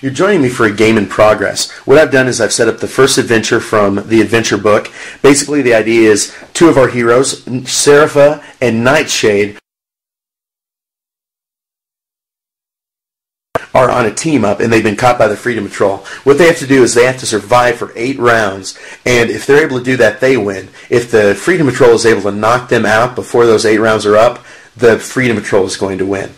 You're joining me for a game in progress. What I've done is I've set up the first adventure from the adventure book. Basically, the idea is two of our heroes, Serapha and Nightshade, are on a team up and they've been caught by the Freedom Patrol. What they have to do is they have to survive for 8 rounds, and if they're able to do that, they win. If the Freedom Patrol is able to knock them out before those 8 rounds are up, the Freedom Patrol is going to win.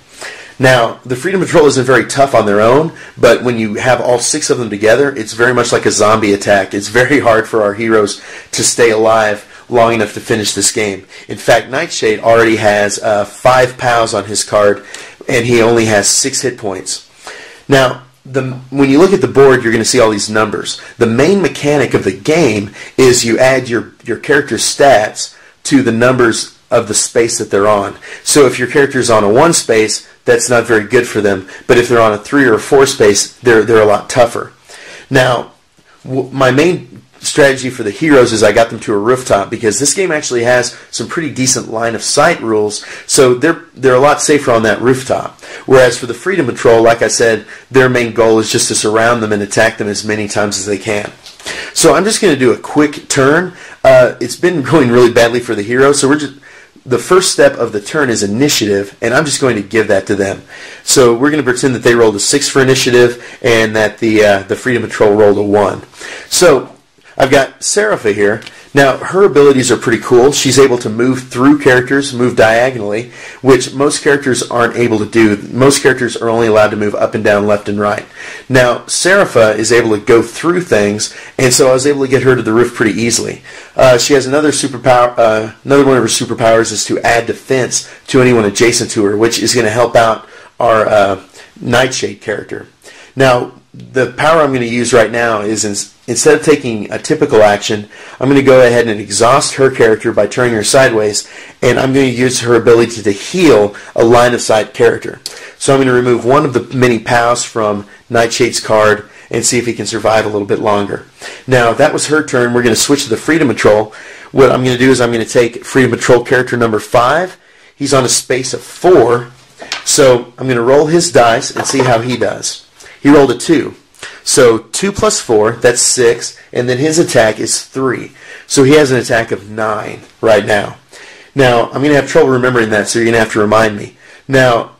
Now, the Freedom Patrol isn't very tough on their own, but when you have all 6 of them together, it's very much like a zombie attack. It's very hard for our heroes to stay alive long enough to finish this game. In fact, Nightshade already has 5 POWs on his card, and he only has 6 hit points. Now, when you look at the board, you're going to see all these numbers. The main mechanic of the game is you add your character's stats to the numbers of the space that they're on. So if your character is on a 1 space, that's not very good for them. But if they're on a 3 or a 4 space, they're a lot tougher. Now, my main strategy for the heroes is I got them to a rooftop, because this game actually has some pretty decent line of sight rules, so they're a lot safer on that rooftop. Whereas for the Freedom Patrol, like I said, their main goal is just to surround them and attack them as many times as they can. So I'm just going to do a quick turn. It's been going really badly for the heroes, so the first step of the turn is initiative, and I'm just going to give that to them. So we're going to pretend that they rolled a 6 for initiative and that the Freedom Patrol rolled a 1. So I've got Serapha here. Now, her abilities are pretty cool. She's able to move through characters, move diagonally, which most characters aren't able to do. Most characters are only allowed to move up and down, left and right. Now, Serapha is able to go through things, and so I was able to get her to the roof pretty easily. She has another superpower. Another one of her superpowers is to add defense to anyone adjacent to her, which is going to help out our Nightshade character. Now, the power I'm going to use right now is instead of taking a typical action, I'm going to go ahead and exhaust her character by turning her sideways, and I'm going to use her ability to heal a line of sight character. So I'm going to remove one of the many POWs from Nightshade's card and see if he can survive a little bit longer. Now, that was her turn. We're going to switch to the Freedom Patrol. What I'm going to do is I'm going to take Freedom Patrol character number 5. He's on a space of 4, so I'm going to roll his dice and see how he does. He rolled a 2. So 2 plus 4, that's 6, and then his attack is 3. So he has an attack of 9 right now. Now, I'm going to have trouble remembering that, so you're going to have to remind me. Now,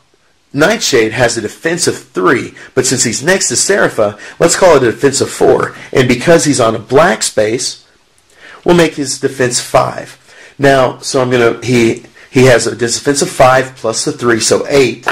Nightshade has a defense of 3, but since he's next to Serapha, let's call it a defense of 4. And because he's on a black space, we'll make his defense 5. Now, so he has a defense of 5 plus the 3, so 8.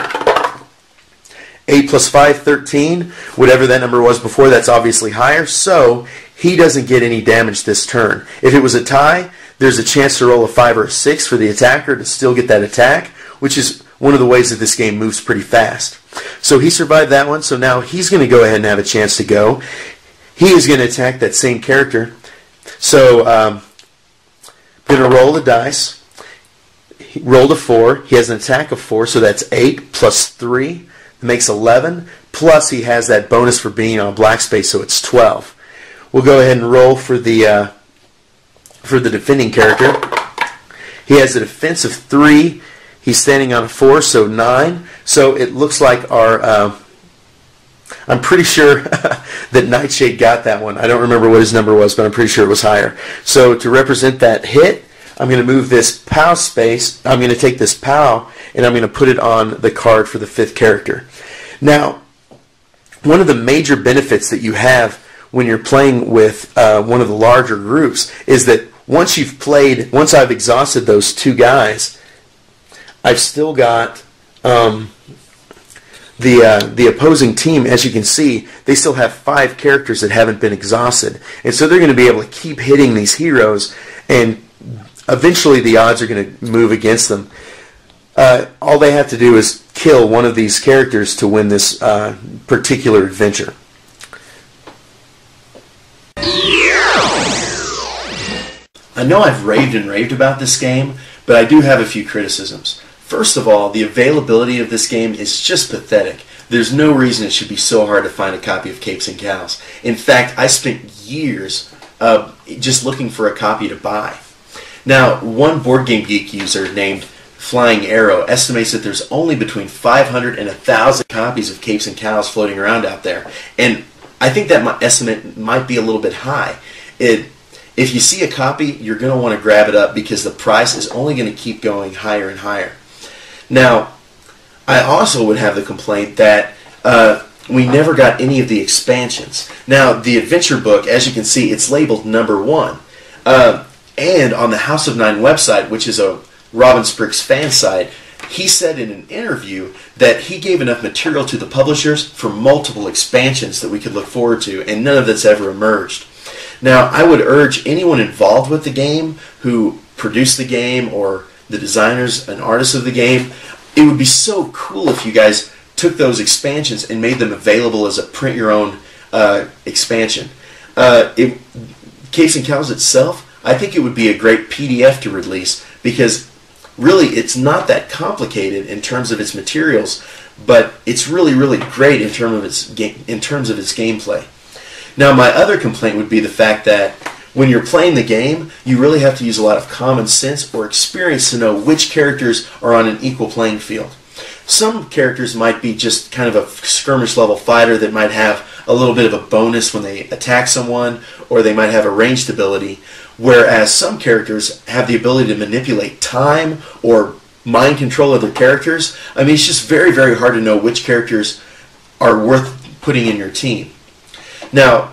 8 plus 5, 13. Whatever that number was before, that's obviously higher. So he doesn't get any damage this turn. If it was a tie, there's a chance to roll a 5 or a 6 for the attacker to still get that attack, which is one of the ways that this game moves pretty fast. So he survived that one, so now he's going to go ahead and have a chance to go. He is going to attack that same character. So I'm going to roll the dice. He rolled a 4. He has an attack of 4, so that's 8 plus 3. Makes 11, plus he has that bonus for being on black space, so it's 12. We'll go ahead and roll for the defending character. He has a defense of 3. He's standing on a 4, so 9. So it looks like our... I'm pretty sure that Nightshade got that one. I don't remember what his number was, but I'm pretty sure it was higher. So to represent that hit, I'm going to move this POW space. I'm going to take this POW and I'm going to put it on the card for the 5th character. Now, one of the major benefits that you have when you're playing with one of the larger groups is that once I've exhausted those 2 guys, I've still got the opposing team. As you can see, they still have 5 characters that haven't been exhausted, and so they're going to be able to keep hitting these heroes, and eventually the odds are going to move against them. All they have to do is kill one of these characters to win this particular adventure. I know I've raved and raved about this game, but I do have a few criticisms. First of all, the availability of this game is just pathetic. There's no reason it should be so hard to find a copy of Capes Cowls. In fact, I spent years just looking for a copy to buy. Now, one Board Game Geek user named Flying Arrow estimates that there's only between 500 and 1,000 copies of Capes and Cowls floating around out there. And I think that estimate might be a little bit high. If you see a copy, you're going to want to grab it up because the price is only going to keep going higher and higher. Now, I also would have the complaint that we never got any of the expansions. Now, the adventure book, as you can see, it's labeled number 1. And on the House of Nine website, which is a Robin Spriggs fan site, he said in an interview that he gave enough material to the publishers for multiple expansions that we could look forward to, and none of that's ever emerged. Now, I would urge anyone involved with the game, who produced the game, or the designers and artists of the game, it would be so cool if you guys took those expansions and made them available as a print-your-own expansion. Capes and Cowls itself, I think it would be a great PDF to release, because really it's not that complicated in terms of its materials, but it's really, really great in terms of its gameplay. Now, my other complaint would be the fact that when you're playing the game, you really have to use a lot of common sense or experience to know which characters are on an equal playing field. Some characters might be just kind of a skirmish level fighter that might have a little bit of a bonus when they attack someone, or they might have a ranged ability, whereas some characters have the ability to manipulate time or mind control other characters. I mean, it's just very, very hard to know which characters are worth putting in your team. Now,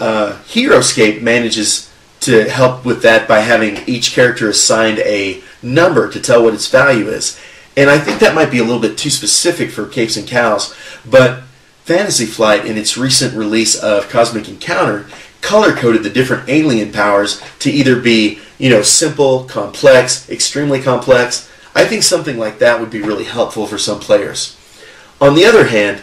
HeroScape manages to help with that by having each character assigned a number to tell what its value is. And I think that might be a little bit too specific for Capes and Cowls, but Fantasy Flight, in its recent release of Cosmic Encounter, color-coded the different alien powers to either be, simple, complex, extremely complex. I think something like that would be really helpful for some players. On the other hand,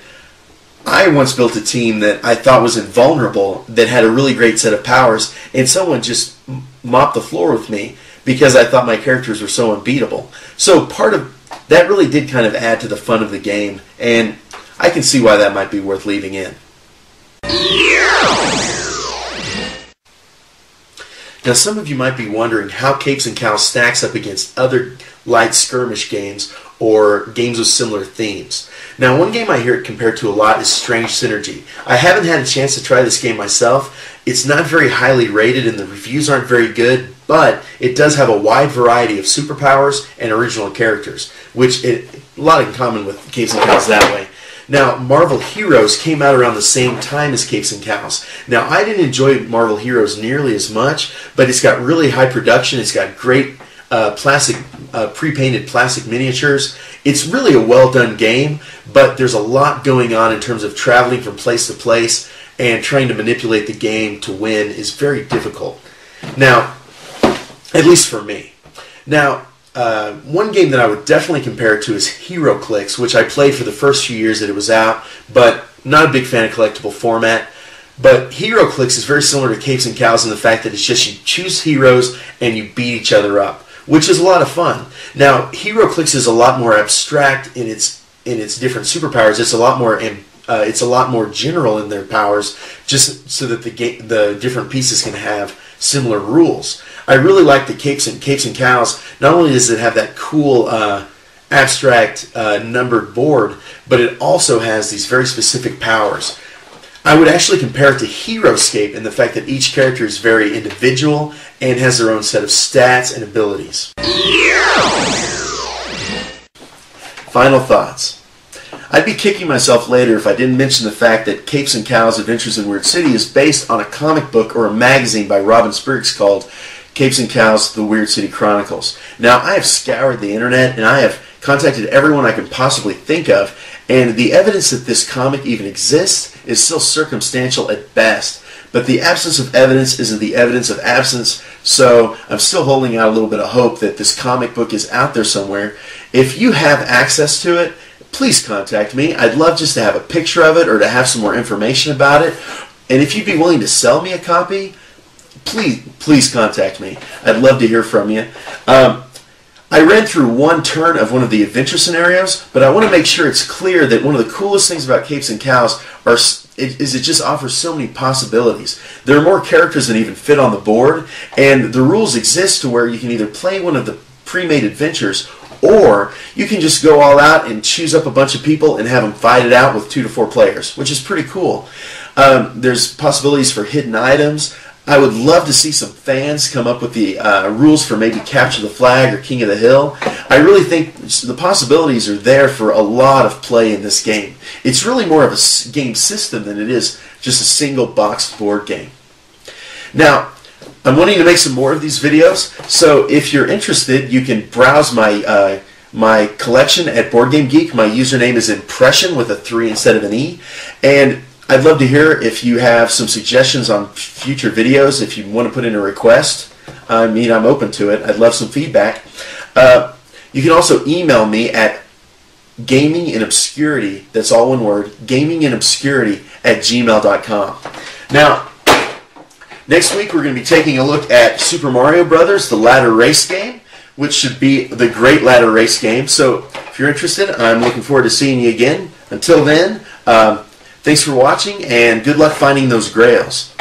I once built a team that I thought was invulnerable, that had a really great set of powers, and someone just mopped the floor with me because I thought my characters were so unbeatable. So part of that really did kind of add to the fun of the game, and I can see why that might be worth leaving in. Now, some of you might be wondering how Capes and Cowls stacks up against other light skirmish games or games with similar themes. Now, one game I hear it compared to a lot is Strange Synergy. I haven't had a chance to try this game myself. It's not very highly rated and the reviews aren't very good, but it does have a wide variety of superpowers and original characters, which a lot in common with Capes and Cowls that way. Now, Marvel Heroes came out around the same time as Capes and Cowls. Now, I didn't enjoy Marvel Heroes nearly as much, but it's got really high production. It's got great pre-painted plastic miniatures. It's really a well-done game, but there's a lot going on in terms of traveling from place to place, and trying to manipulate the game to win is very difficult. Now, at least for me. Now, one game that I would definitely compare it to is HeroClix, which I played for the first few years that it was out, but not a big fan of collectible format. But HeroClix is very similar to Capes and Cowls in the fact that it's just you choose heroes and you beat each other up, which is a lot of fun. Now, HeroClix is a lot more abstract in its different superpowers. It's a lot more general in their powers, just so that the different pieces can have similar rules. I really like the Capes and Cowls. Not only does it have that cool abstract numbered board, but it also has these very specific powers. I would actually compare it to HeroScape in the fact that each character is very individual and has their own set of stats and abilities. Final thoughts. I'd be kicking myself later if I didn't mention the fact that Capes and Cowls Adventures in Wyrd City is based on a comic book or a magazine by Robin Spriggs called Capes and Cowls, The Wyrd City Chronicles. Now, I have scoured the internet and I have contacted everyone I can possibly think of, and the evidence that this comic even exists is still circumstantial at best. But the absence of evidence isn't the evidence of absence, so I'm still holding out a little bit of hope that this comic book is out there somewhere. If you have access to it, please contact me. I'd love just to have a picture of it or to have some more information about it. And if you'd be willing to sell me a copy, please contact me. I'd love to hear from you. I ran through one turn of one of the adventure scenarios, but I want to make sure it's clear that one of the coolest things about Capes and Cowls is it just offers so many possibilities. There are more characters than even fit on the board, and the rules exist to where you can either play one of the pre-made adventures or you can just go all out and choose up a bunch of people and have them fight it out with 2 to 4 players, which is pretty cool. There's possibilities for hidden items. I would love to see some fans come up with the rules for maybe Capture the Flag or King of the Hill. I really think the possibilities are there for a lot of play in this game. It's really more of a game system than it is just a single box board game. Now, I'm wanting to make some more of these videos, so if you're interested, you can browse my my collection at Board Game Geek. My username is Impression with a 3 instead of an E, and I'd love to hear if you have some suggestions on future videos. If you want to put in a request, I mean, I'm open to it. I'd love some feedback. You can also email me at gaminginobscurity, that's all one word, gaminginobscurity@gmail.com. Now, next week we're going to be taking a look at Super Mario Brothers, the ladder race game, which should be the great ladder race game. So if you're interested, I'm looking forward to seeing you again. Until then, thanks for watching, and good luck finding those grails.